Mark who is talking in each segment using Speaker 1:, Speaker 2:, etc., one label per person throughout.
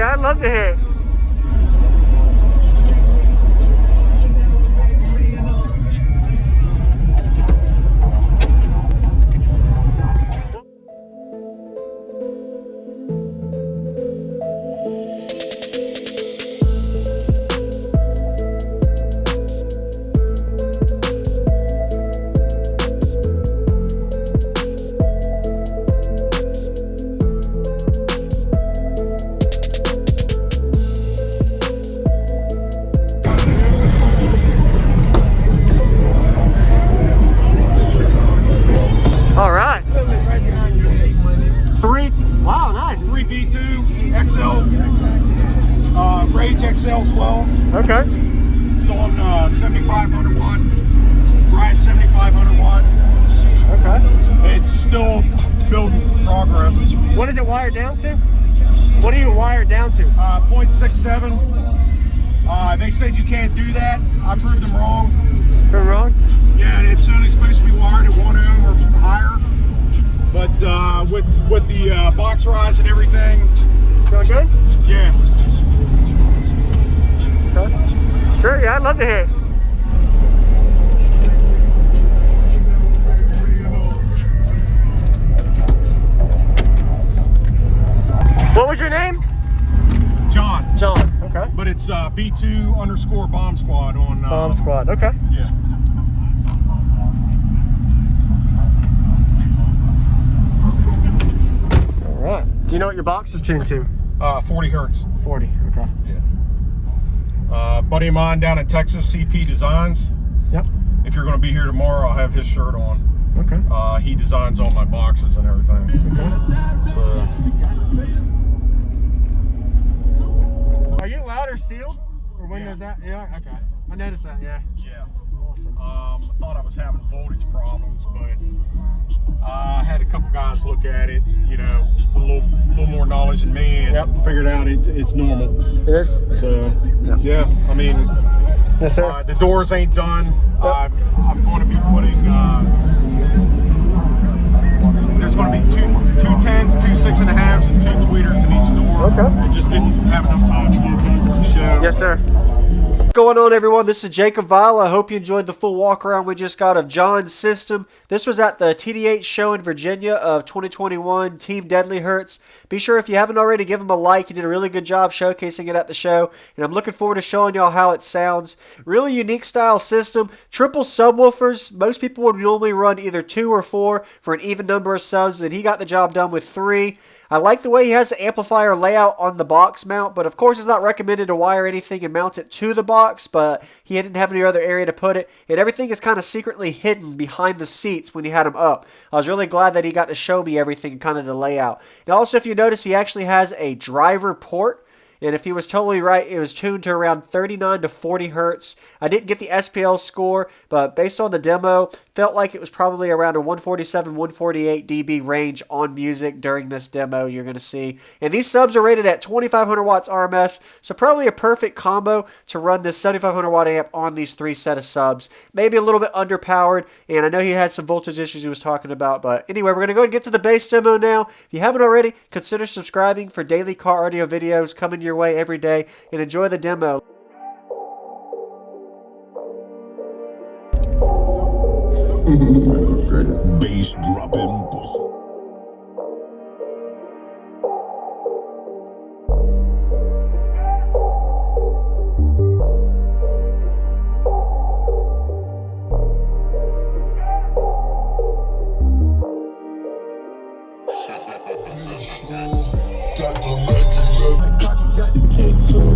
Speaker 1: yeah, I'd love to hear it. All right. Wow, nice.
Speaker 2: Three B2 XL, Rage XL 12s.
Speaker 1: Okay.
Speaker 2: It's on 7,500 watt, Ryan 7,500 watt.
Speaker 1: Okay.
Speaker 2: It's still building progress.
Speaker 1: What is it wired down to? What are you wired down to?
Speaker 2: 0.67. They said you can't do that. I proved them wrong.
Speaker 1: You're wrong?
Speaker 2: Yeah, it's only supposed to be wired at 1 ohm or higher. But with the box rise and everything.
Speaker 1: Going good?
Speaker 2: Yeah.
Speaker 1: Okay. Sure, yeah, I'd love to hear it. What was your name?
Speaker 2: John.
Speaker 1: John, okay.
Speaker 2: But it's B2_Bomb Squad on...
Speaker 1: Bomb Squad, okay.
Speaker 2: Yeah.
Speaker 1: All right. Do you know what your box is tuned to?
Speaker 2: 40 hertz.
Speaker 1: 40, okay.
Speaker 2: Yeah. Buddy of mine down in Texas, CP Designs.
Speaker 1: Yep.
Speaker 2: If you're going to be here tomorrow, I'll have his shirt on.
Speaker 1: Okay.
Speaker 2: He designs all my boxes and everything.
Speaker 1: Okay.
Speaker 2: So,
Speaker 1: are you loud or sealed? Or when does that? Yeah, okay. I noticed that, yeah.
Speaker 2: yeah.
Speaker 1: Awesome.
Speaker 2: I thought I was having voltage problems, but I had a couple guys look at it, you know, a little more knowledge than me, and figured out it's normal.
Speaker 1: It is?
Speaker 2: So, yeah, I mean,
Speaker 1: yes, sir.
Speaker 2: The doors ain't done. I'm going to be putting, there's going to be two 10s, two 6.5s, and two tweeters in each door.
Speaker 1: Okay.
Speaker 2: I just didn't have enough time to get them for the show.
Speaker 1: Yes, sir. What's going on, everyone? This is JacobViral. I hope you enjoyed the full walk around we just got of John's system. This was at the TDH show in Virginia of 2021, Team Deadly Hertz. Be sure, if you haven't already, give him a like. He did a really good job showcasing it at the show, and I'm looking forward to showing y'all how it sounds. Really unique style system. Triple subwoofers. Most people would normally run either 2 or 4 for an even number of subs, and he got the job done with 3. I like the way he has the amplifier layout on the box mount, but of course it's not recommended to wire anything and mount it to the box, but he didn't have any other area to put it, and everything is kind of secretly hidden behind the seats when he had them up. I was really glad that he got to show me everything and kind of the layout. And also, if you notice, he actually has a driver port. And if he was totally right, it was tuned to around 39 to 40 hertz. I didn't get the SPL score, but based on the demo, felt like it was probably around a 147, 148 dB range on music during this demo you're going to see. And these subs are rated at 2,500 watts RMS, so probably a perfect combo to run this 7,500 watt amp on these 3 set of subs. Maybe a little bit underpowered, and I know he had some voltage issues he was talking about, but anyway, we're going to go and get to the bass demo now. If you haven't already, consider subscribing for daily car audio videos coming your way every day, and enjoy the demo.
Speaker 3: Bass dropping pussy.
Speaker 4: Got the kick to it.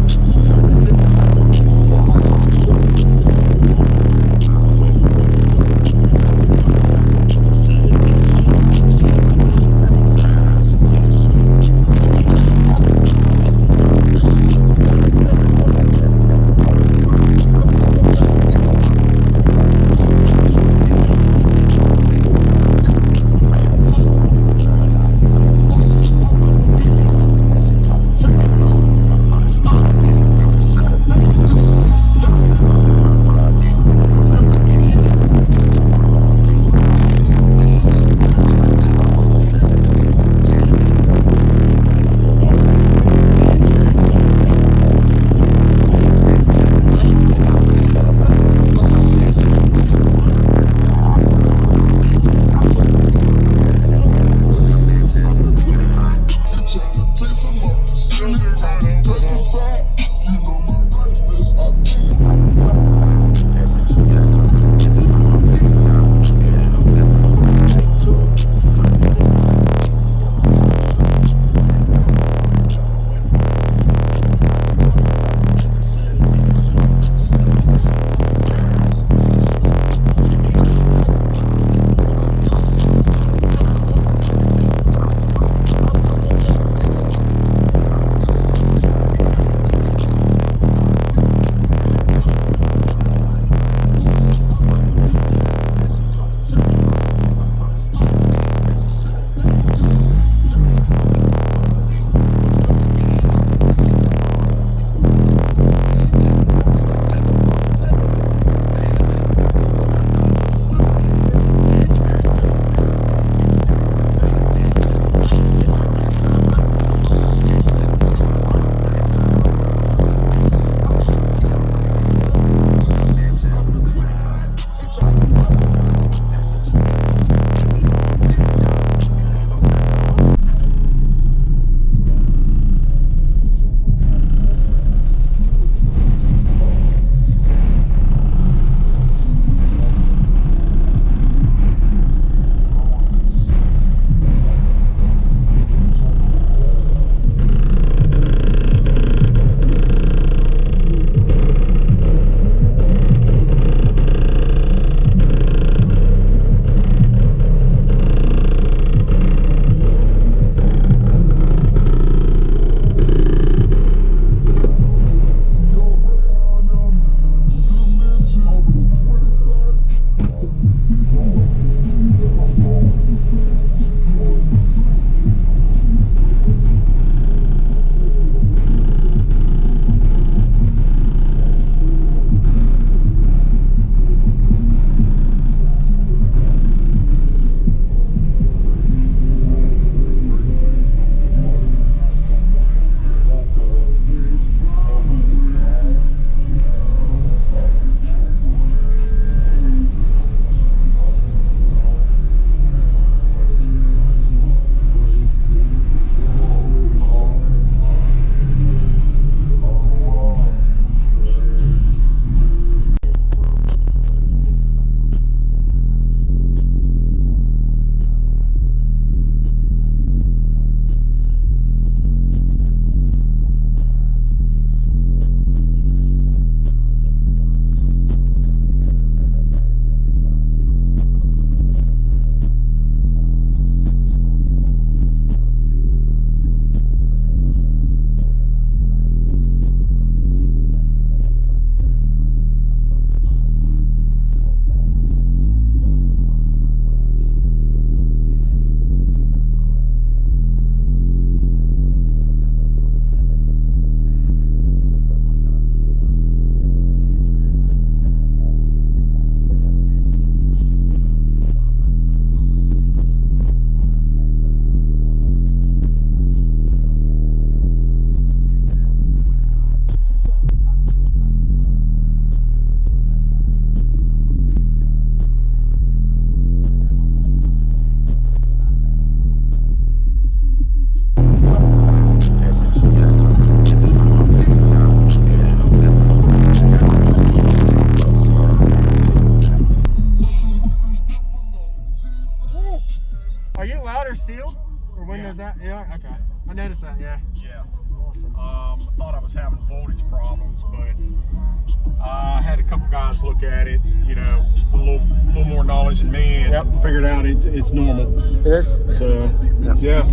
Speaker 2: was having voltage problems, but I had a couple guys look at it, you know, a little more knowledge than me, and figured out it's normal.
Speaker 4: It is.
Speaker 2: So, yeah.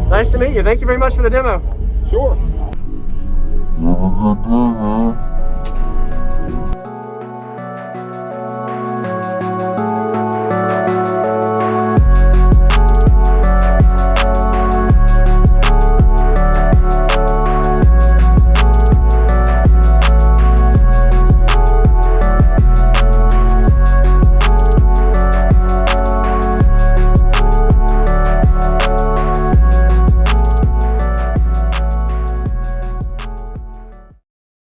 Speaker 4: Nice to meet you. Thank you very much for the demo.
Speaker 2: Sure.